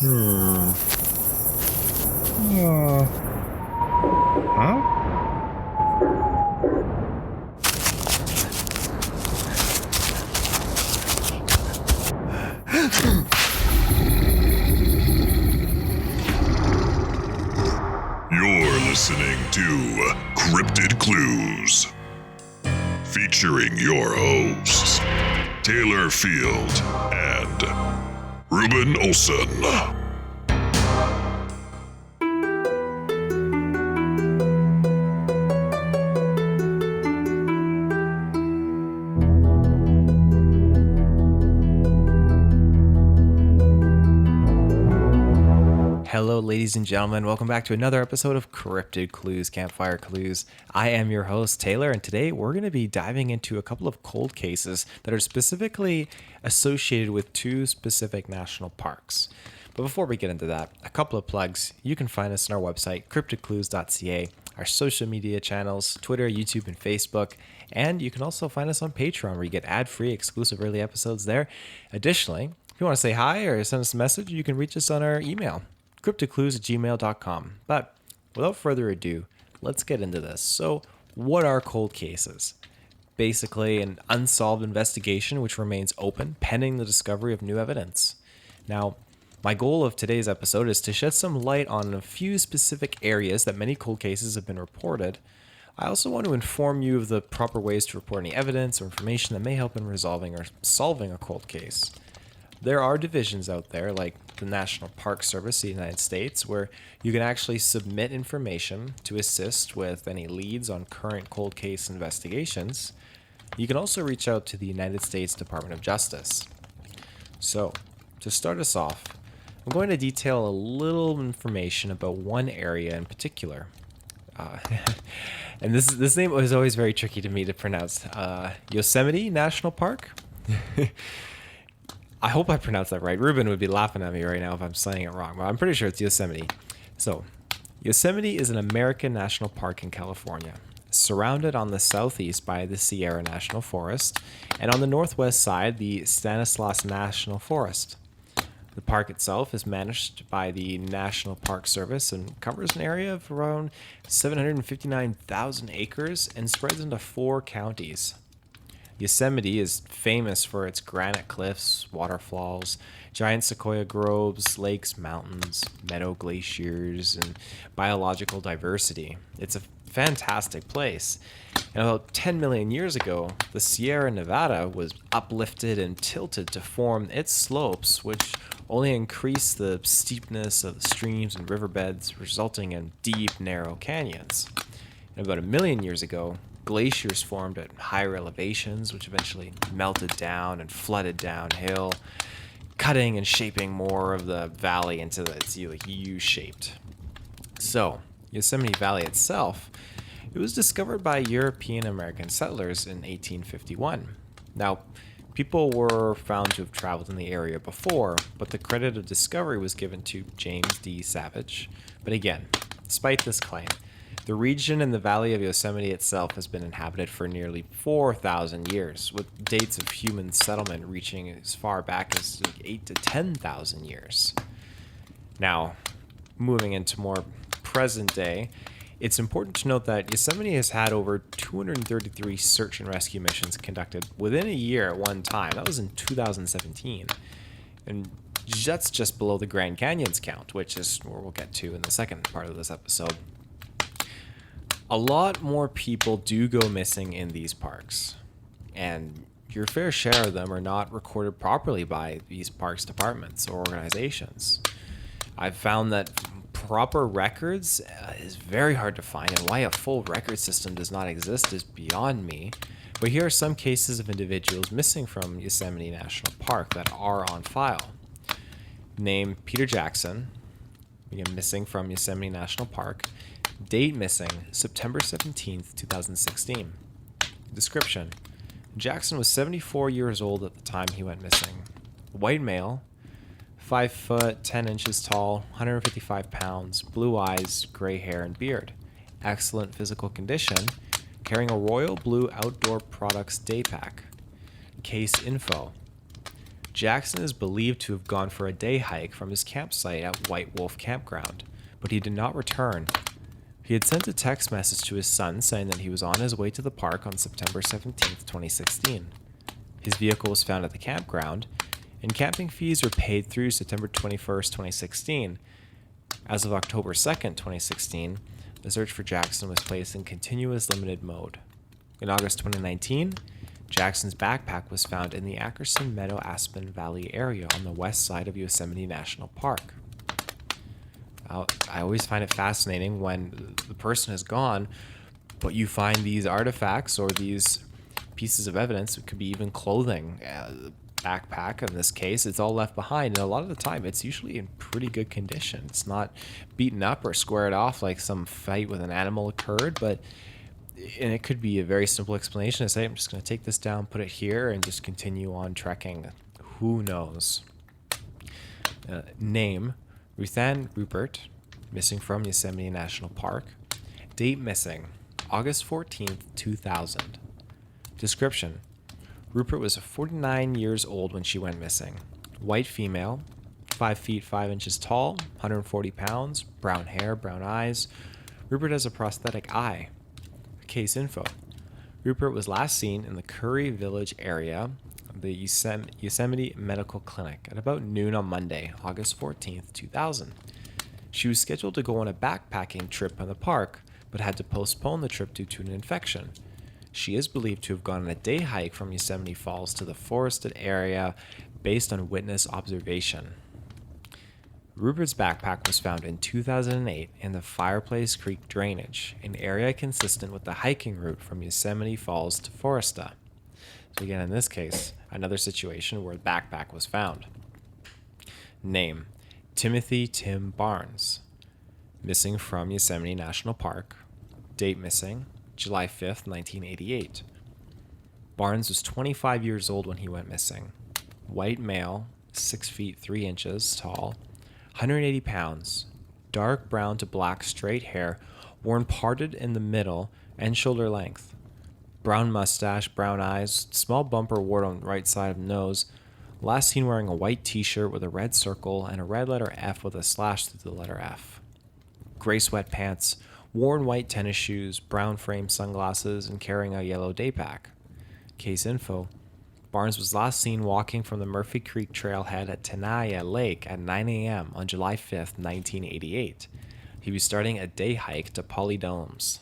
Hmm. Uh, huh? You're listening to Cryptid Clues, featuring your hosts, Taylor Field and Ruben Olson. Hello, ladies and gentlemen. Welcome back to another episode of Cryptid Clues, Campfire Clues. I am your host, Taylor, and today we're going to be diving into a couple of cold cases that are specifically associated with two specific national parks. But before we get into that, a couple of plugs. You can find us on our website, CryptidClues.ca, our social media channels, Twitter, YouTube, and Facebook. And you can also find us on Patreon, where you get ad-free, exclusive early episodes there. Additionally, if you want to say hi or send us a message, you can reach us on our email, CryptidClues@gmail.com. But without further ado, let's get into this. So, what are cold cases? Basically, an unsolved investigation which remains open pending the discovery of new evidence. Now, my goal of today's episode is to shed some light on a few specific areas that many cold cases have been reported. I also want to inform you of the proper ways to report any evidence or information that may help in resolving or solving a cold case. There are divisions out there, like the National Park Service of the United States, where you can actually submit information to assist with any leads on current cold case investigations. You can also reach out to the United States Department of Justice. So, to start us off, I'm going to detail a little information about one area in particular. And this name was always very tricky to me to pronounce. Yosemite National Park? I hope I pronounced that right. Ruben would be laughing at me right now if I'm saying it wrong, but I'm pretty sure it's Yosemite. So, Yosemite is an American national park in California, surrounded on the southeast by the Sierra National Forest, and on the northwest side, the Stanislaus National Forest. The park itself is managed by the National Park Service and covers an area of around 759,000 acres and spreads into 4 counties. Yosemite is famous for its granite cliffs, waterfalls, giant sequoia groves, lakes, mountains, meadow glaciers, and biological diversity. It's a fantastic place. And about 10 million years ago, the Sierra Nevada was uplifted and tilted to form its slopes, which only increased the steepness of the streams and riverbeds, resulting in deep, narrow canyons. And about 1 million years ago, glaciers formed at higher elevations, which eventually melted down and flooded downhill, cutting and shaping more of the valley into it's like U-shaped. So, Yosemite Valley itself, it was discovered by European American settlers in 1851. Now, people were found to have traveled in the area before, but the credit of discovery was given to James D. Savage. But again, despite this claim, the region in the valley of Yosemite itself has been inhabited for nearly 4,000 years, with dates of human settlement reaching as far back as 8 to 10,000 years. Now, moving into more present day, it's important to note that Yosemite has had over 233 search and rescue missions conducted within a year at one time. That was in 2017. And that's just below the Grand Canyon's count, which is where we'll get to in the second part of this episode. A lot more people do go missing in these parks, and your fair share of them are not recorded properly by these parks departments or organizations. I've found that proper records is very hard to find, and why a full record system does not exist is beyond me. But here are some cases of individuals missing from Yosemite National Park that are on file. Name Peter Jackson, again missing from Yosemite National Park. Date missing, September 17th, 2016. Description: Jackson was 74 years old at the time he went missing. White male, 5 foot 10 inches tall, 155 pounds, blue eyes, gray hair, and beard. Excellent physical condition, carrying a royal blue outdoor products day pack. Case info: Jackson is believed to have gone for a day hike from his campsite at White Wolf Campground, but he did not return. He had sent a text message to his son saying that he was on his way to the park on September 17, 2016. His vehicle was found at the campground, and camping fees were paid through September 21, 2016. As of October 2, 2016, the search for Jackson was placed in continuous limited mode. In August 2019, Jackson's backpack was found in the Ackerson Meadow Aspen Valley area on the west side of Yosemite National Park. I always find it fascinating when the person is gone, but you find these artifacts or these pieces of evidence. It could be even clothing, backpack in this case. It's all left behind, and a lot of the time it's usually in pretty good condition. It's not beaten up or squared off like some fight with an animal occurred, and it could be a very simple explanation to say, I'm just going to take this down, put it here, and just continue on trekking. Who knows? Name, Ruthann Rupert, missing from Yosemite National Park. Date missing, August 14th, 2000. Description, Rupert was 49 years old when she went missing. White female, 5 feet 5 inches tall, 140 pounds, brown hair, brown eyes. Rupert has a prosthetic eye. Case info. Rupert was last seen in the Curry Village area of the Yosemite Medical Clinic at about noon on Monday, August 14th, 2000. She was scheduled to go on a backpacking trip in the park, but had to postpone the trip due to an infection. She is believed to have gone on a day hike from Yosemite Falls to the forested area based on witness observation. Rupert's backpack was found in 2008 in the Fireplace Creek drainage, an area consistent with the hiking route from Yosemite Falls to Foresta. So again, in this case, another situation where the backpack was found. Name, Timothy Tim Barnes, missing from Yosemite National Park. Date missing, July 5th, 1988. Barnes was 25 years old when he went missing. White male, 6 feet 3 inches tall, 180 pounds, dark brown to black straight hair, worn parted in the middle and shoulder length. Brown mustache, brown eyes, small bumper wart on the right side of the nose. Last seen wearing a white t-shirt with a red circle and a red letter F with a slash through the letter F. Gray sweatpants, worn white tennis shoes, brown frame sunglasses, and carrying a yellow day pack. Case info. Barnes was last seen walking from the Murphy Creek trailhead at Tenaya Lake at 9 a.m. on July 5th, 1988. He was starting a day hike to Polydomes.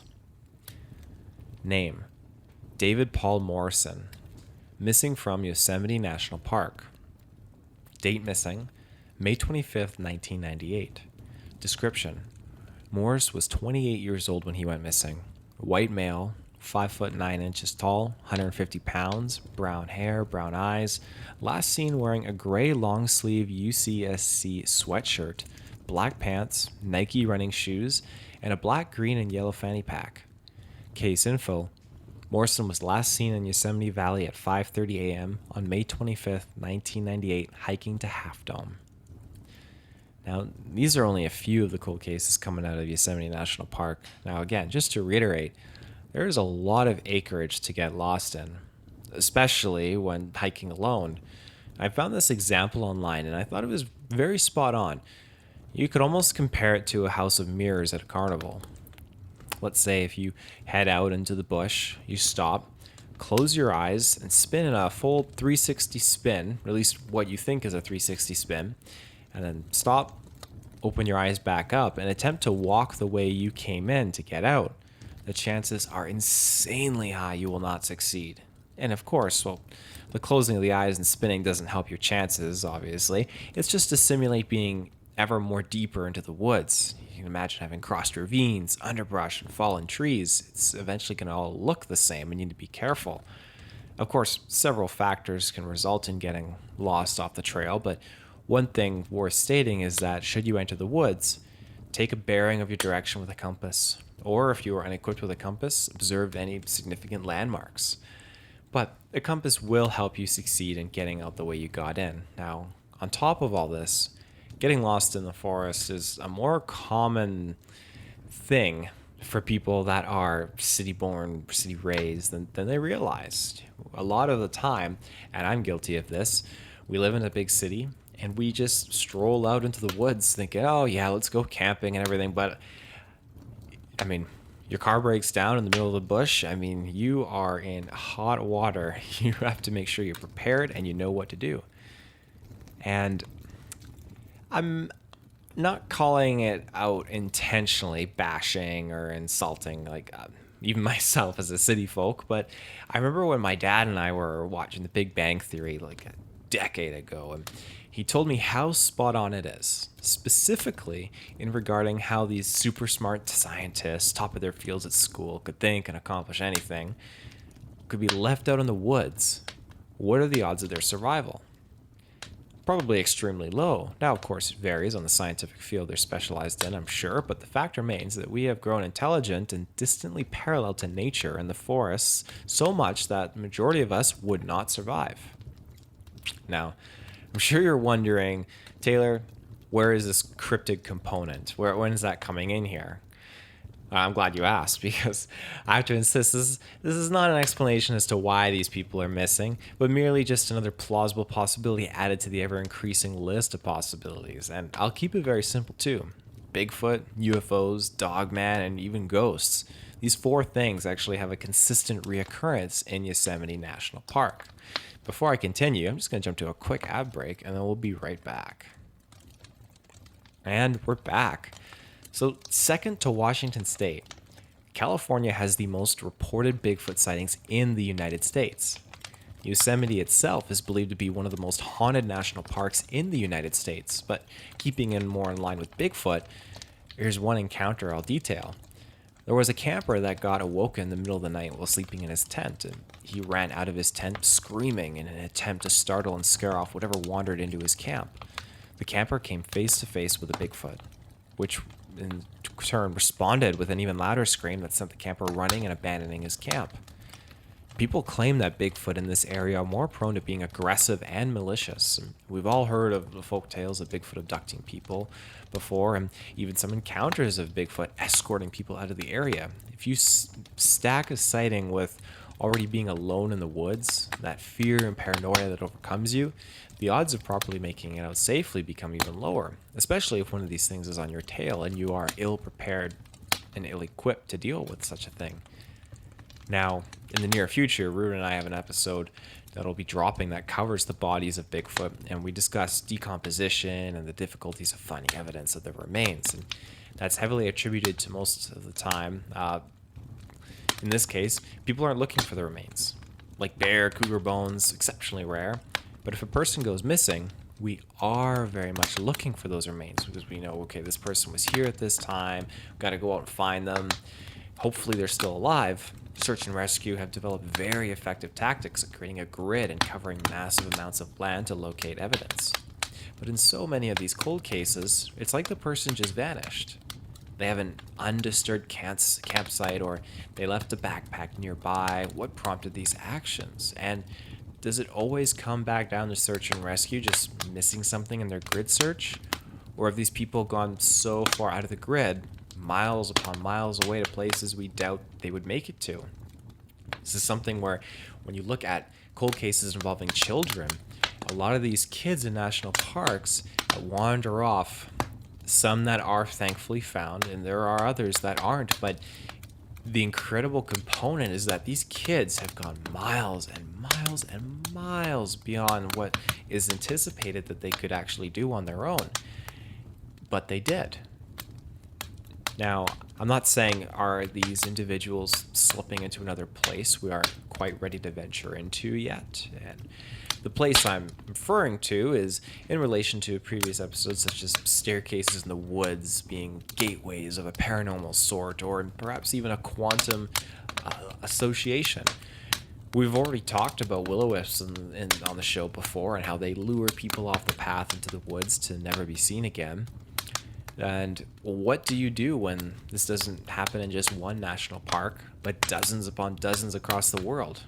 Name, David Paul Morrison, missing from Yosemite National Park. Date missing, May 25th, 1998. Description, Morris was 28 years old when he went missing. White male, 5 foot 9 inches tall, 150 pounds, brown hair, brown eyes. Last seen wearing a gray long sleeve UCSC sweatshirt, black pants, Nike running shoes, and a black, green, and yellow fanny pack. Case info. Morrison was last seen in Yosemite Valley at 5:30 a.m. on May 25th, 1998, hiking to Half Dome. Now, these are only a few of the cold cases coming out of Yosemite National Park. Now, again, just to reiterate, there is a lot of acreage to get lost in, especially when hiking alone. I found this example online, and I thought it was very spot on. You could almost compare it to a house of mirrors at a carnival. Let's say if you head out into the bush, you stop, close your eyes, and spin in a full 360 spin, or at least what you think is a 360 spin, and then stop, open your eyes back up, and attempt to walk the way you came in to get out. The chances are insanely high you will not succeed. And of course, well, the closing of the eyes and spinning doesn't help your chances, obviously. It's just to simulate being ever more deeper into the woods. You can imagine having crossed ravines, underbrush, and fallen trees. It's eventually going to all look the same and you need to be careful. Of course, several factors can result in getting lost off the trail, but one thing worth stating is that should you enter the woods, take a bearing of your direction with a compass. Or if you are unequipped with a compass, observe any significant landmarks. But a compass will help you succeed in getting out the way you got in. Now, on top of all this, getting lost in the forest is a more common thing for people that are city-born, city-raised than they realize. A lot of the time, and I'm guilty of this, We live in a big city, and we just stroll out into the woods thinking, oh, yeah, let's go camping and everything. But, I mean, your car breaks down in the middle of the bush. I mean, you are in hot water. You have to make sure you're prepared and you know what to do. And I'm not calling it out intentionally, bashing or insulting, like even myself as a city folk, but I remember when my dad and I were watching The Big Bang Theory like a decade ago, and he told me how spot on it is, specifically in regarding how these super smart scientists, top of their fields at school, could think and accomplish anything, could be left out in the woods. What are the odds of their survival? Probably extremely low. Now, of course, it varies on the scientific field they're specialized in, I'm sure, but the fact remains that we have grown intelligent and distantly parallel to nature and the forests so much that the majority of us would not survive. Now, I'm sure you're wondering, Taylor, where is this cryptid component? When is that coming in here? I'm glad you asked, because I have to insist this is not an explanation as to why these people are missing, but merely just another plausible possibility added to the ever-increasing list of possibilities. And I'll keep it very simple too. Bigfoot, UFOs, Dogman, and even ghosts. These four things actually have a consistent reoccurrence in Yosemite National Park. Before I continue, I'm just going to jump to a quick ad break, and then we'll be right back. And we're back. So, second to Washington State, California has the most reported Bigfoot sightings in the United States. Yosemite itself is believed to be one of the most haunted national parks in the United States, but keeping in more in line with Bigfoot, here's one encounter I'll detail. There was a camper that got awoken in the middle of the night while sleeping in his tent, and he ran out of his tent screaming in an attempt to startle and scare off whatever wandered into his camp. The camper came face to face with a Bigfoot, which in turn responded with an even louder scream that sent the camper running and abandoning his camp. People claim that Bigfoot in this area are more prone to being aggressive and malicious. We've all heard of the folk tales of Bigfoot abducting people before, and even some encounters of Bigfoot escorting people out of the area. If you stack a sighting with already being alone in the woods, that fear and paranoia that overcomes you, the odds of properly making it out safely become even lower, especially if one of these things is on your tail and you are ill-prepared and ill-equipped to deal with such a thing. Now, in the near future, Ruben and I have an episode that'll be dropping that covers the bodies of Bigfoot, and we discuss decomposition and the difficulties of finding evidence of the remains. And that's heavily attributed to most of the time. In this case, people aren't looking for the remains. Like bear, cougar bones, exceptionally rare. But if a person goes missing, we are very much looking for those remains because we know, okay, this person was here at this time, got to go out and find them. Hopefully they're still alive. Search and rescue have developed very effective tactics at creating a grid and covering massive amounts of land to locate evidence. But in so many of these cold cases, it's like the person just vanished. They have an undisturbed campsite, or they left a backpack nearby. What prompted these actions? And does it always come back down to search and rescue, just missing something in their grid search? Or have these people gone so far out of the grid, miles upon miles away to places we doubt they would make it to? This is something where, when you look at cold cases involving children, a lot of these kids in national parks wander off. Some that are thankfully found, and there are others that aren't, but the incredible component is that these kids have gone miles and miles and miles beyond what is anticipated that they could actually do on their own. But they did. Now, I'm not saying are these individuals slipping into another place we aren't quite ready to venture into yet. And the place I'm referring to is in relation to previous episodes, such as staircases in the woods being gateways of a paranormal sort, or perhaps even a quantum association. We've already talked about will-o-wisps on the show before and how they lure people off the path into the woods to never be seen again. And what do you do when this doesn't happen in just one national park, but dozens upon dozens across the world?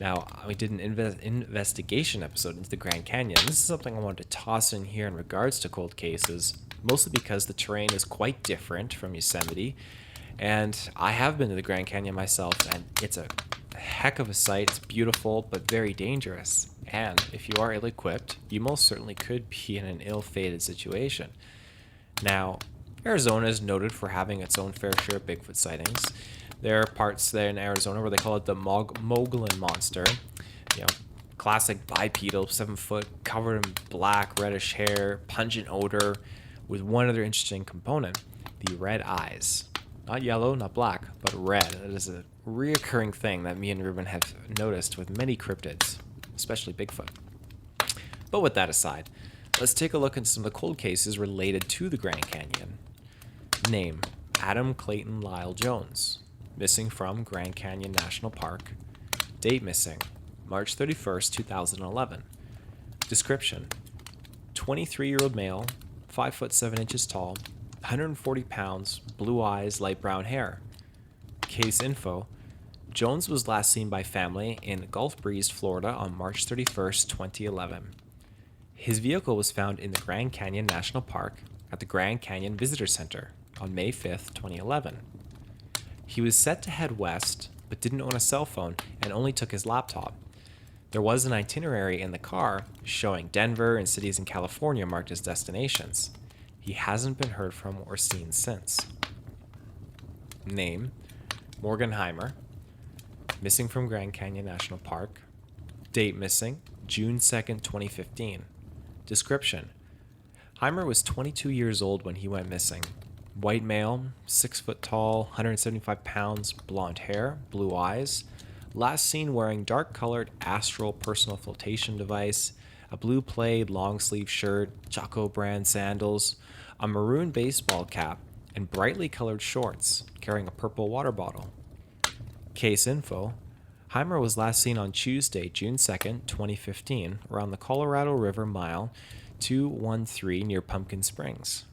Now, we did an investigation episode into the Grand Canyon. This is something I wanted to toss in here in regards to cold cases, mostly because the terrain is quite different from Yosemite. And I have been to the Grand Canyon myself, and it's a a heck of a sight. It's beautiful, but very dangerous. And if you are ill-equipped, you most certainly could be in an ill-fated situation. Now, Arizona is noted for having its own fair share of Bigfoot sightings. There are parts there in Arizona where they call it the Mogollon Monster. Classic bipedal, 7 foot, covered in black, reddish hair, pungent odor, with one other interesting component, the red eyes. Not yellow, not black, but red. It is a reoccurring thing that me and Ruben have noticed with many cryptids, especially Bigfoot. But with that aside, let's take a look at some of the cold cases related to the Grand Canyon. Name: Adam Clayton Lyle Jones. Missing from Grand Canyon National Park. Date missing: March 31st, 2011. Description: 23-year-old male, 5 foot 7 inches tall, 140 pounds, blue eyes, light brown hair. Case info: Jones was last seen by family in Gulf Breeze, Florida on March 31st, 2011. His vehicle was found in the Grand Canyon National Park at the Grand Canyon Visitor Center on May 5th, 2011. He was set to head west, but didn't own a cell phone and only took his laptop. There was an itinerary in the car showing Denver and cities in California marked as destinations. He hasn't been heard from or seen since. Name: Morgenheimer. Missing from Grand Canyon National Park. Date missing: June 2nd, 2015. Description: Heimer was 22 years old when he went missing. White male, 6 foot tall, 175 pounds, blonde hair, blue eyes. Last seen wearing dark-colored Astral personal flotation device, a blue plaid long-sleeve shirt, Jocko brand sandals, a maroon baseball cap, and brightly colored shorts, carrying a purple water bottle. Case info: Heimer was last seen on Tuesday, June 2nd, 2015, around the Colorado River Mile 213 near Pumpkin Springs.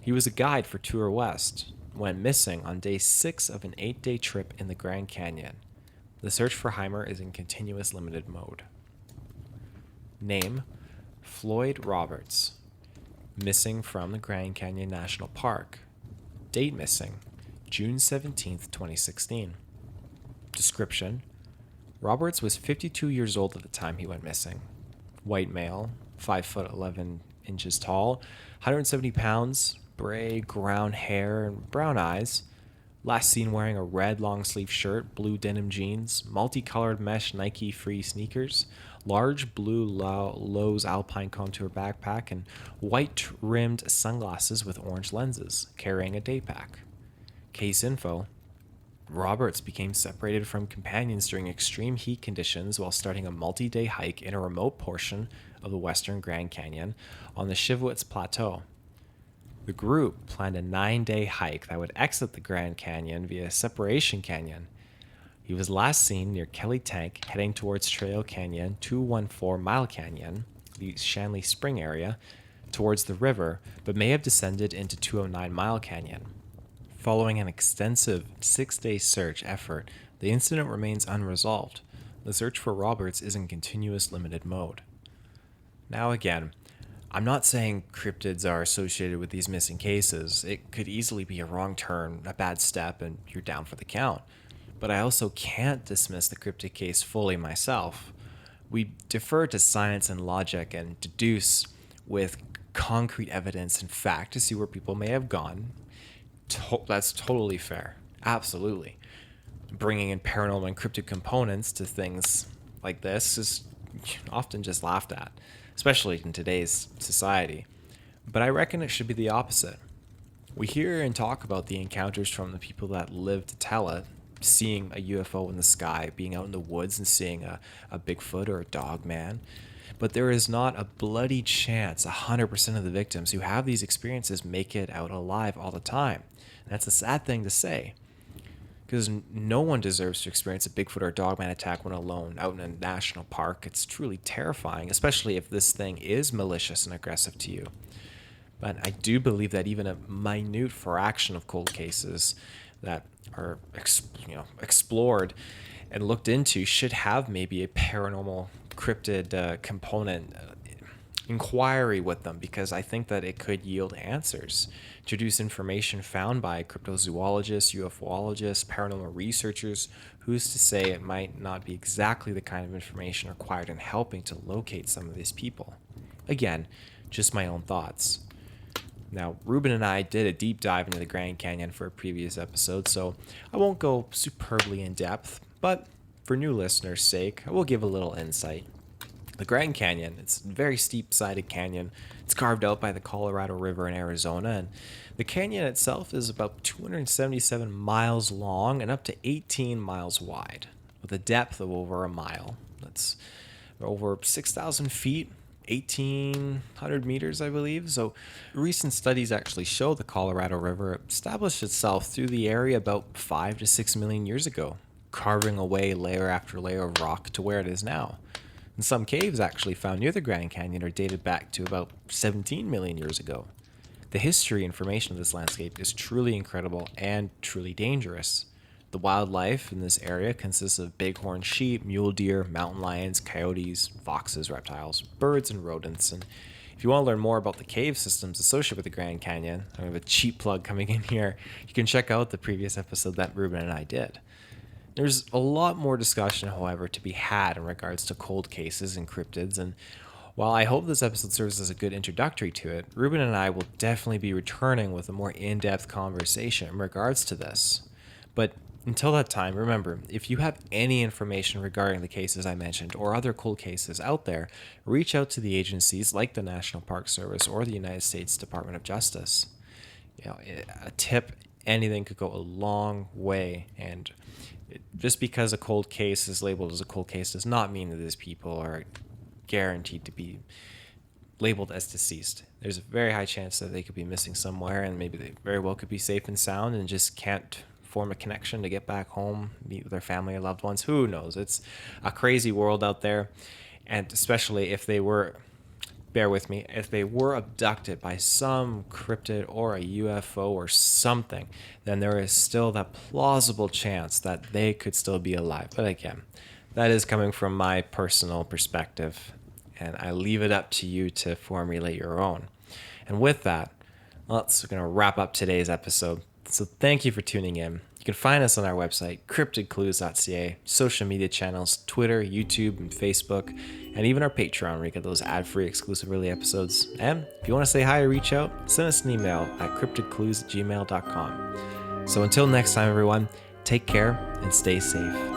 He was a guide for Tour West, went missing on day 6 of an 8-day trip in the Grand Canyon. The search for Heimer is in continuous limited mode. Name: Floyd Roberts. Missing from the Grand Canyon National Park. Date missing: June 17th, 2016. Description: Roberts was 52 years old at the time he went missing. White male, 5 foot 11 inches tall, 170 pounds, gray brown hair and brown eyes. Last seen wearing a red long sleeve shirt, blue denim jeans, multicolored mesh Nike free sneakers, large blue Lowe's Alpine Contour backpack, and white rimmed sunglasses with orange lenses, carrying a day pack. Case info: Roberts became separated from companions during extreme heat conditions while starting a multi-day hike in a remote portion of the western Grand Canyon on the Chivwitz Plateau. The group planned a 9-day hike that would exit the Grand Canyon via Separation Canyon. He was last seen near Kelly Tank, heading towards Trail Canyon, 214 Mile Canyon, the Shanley Spring area, towards the river, but may have descended into 209 Mile Canyon. Following an extensive 6-day search effort, the incident remains unresolved. The search for Roberts is in continuous limited mode. Now again, I'm not saying cryptids are associated with these missing cases. It could easily be a wrong turn, a bad step, and you're down for the count. But I also can't dismiss the cryptid case fully myself. We defer to science and logic and deduce with concrete evidence and fact to see where people may have gone. That's totally fair. Absolutely. Bringing in paranormal and cryptid components to things like this is often just laughed at, especially in today's society. But I reckon it should be the opposite. We hear and talk about the encounters from the people that live to tell it, seeing a UFO in the sky, being out in the woods and seeing a Bigfoot or a dog man. But there is not a bloody chance 100% of the victims who have these experiences make it out alive all the time. And that's a sad thing to say, because no one deserves to experience a Bigfoot or dogman attack when alone out in a national park. It's truly terrifying, especially if this thing is malicious and aggressive to you. But I do believe that even a minute fraction of cold cases that are explored and looked into should have maybe a paranormal cryptid component inquiry with them, because I think that it could yield answers. Introduce information found by cryptozoologists, UFOologists, paranormal researchers. Who's to say it might not be exactly the kind of information required in helping to locate some of these people? Again, just my own thoughts. Now, Ruben and I did a deep dive into the Grand Canyon for a previous episode, so I won't go superbly in depth, but for new listeners' sake, I will give a little insight. The Grand Canyon, it's a very steep-sided canyon. It's carved out by the Colorado River in Arizona, and the canyon itself is about 277 miles long and up to 18 miles wide, with a depth of over a mile. That's over 6,000 feet, 1,800 meters, I believe. So recent studies actually show the Colorado River established itself through the area about 5 to 6 million years ago, carving away layer after layer of rock to where it is now. And some caves actually found near the Grand Canyon are dated back to about 17 million years ago. The history information of this landscape is truly incredible and truly dangerous. The wildlife in this area consists of bighorn sheep, mule deer, mountain lions, coyotes, foxes, reptiles, birds, and rodents. And if you want to learn more about the cave systems associated with the Grand Canyon, I have a cheap plug coming in here, you can check out the previous episode that Ruben and I did. There's a lot more discussion, however, to be had in regards to cold cases and cryptids, and while I hope this episode serves as a good introductory to it, Ruben and I will definitely be returning with a more in-depth conversation in regards to this. But until that time, remember, if you have any information regarding the cases I mentioned or other cold cases out there, reach out to the agencies like the National Park Service or the United States Department of Justice. A tip, anything could go a long way, and just because a cold case is labeled as a cold case does not mean that these people are guaranteed to be labeled as deceased. There's a very high chance that they could be missing somewhere, and maybe they very well could be safe and sound and just can't form a connection to get back home, meet with their family or loved ones. Who knows? It's a crazy world out there, and especially if they were, bear with me, if they were abducted by some cryptid or a UFO or something, then there is still that plausible chance that they could still be alive. But again, that is coming from my personal perspective, and I leave it up to you to formulate your own. And with that, we're going to wrap up today's episode. So thank you for tuning in. You can find us on our website, CryptidClues.ca, social media channels, Twitter, YouTube, and Facebook, and even our Patreon where you get those ad-free exclusive early episodes. And if you want to say hi or reach out, send us an email at CryptidClues@gmail.com. So until next time, everyone, take care and stay safe.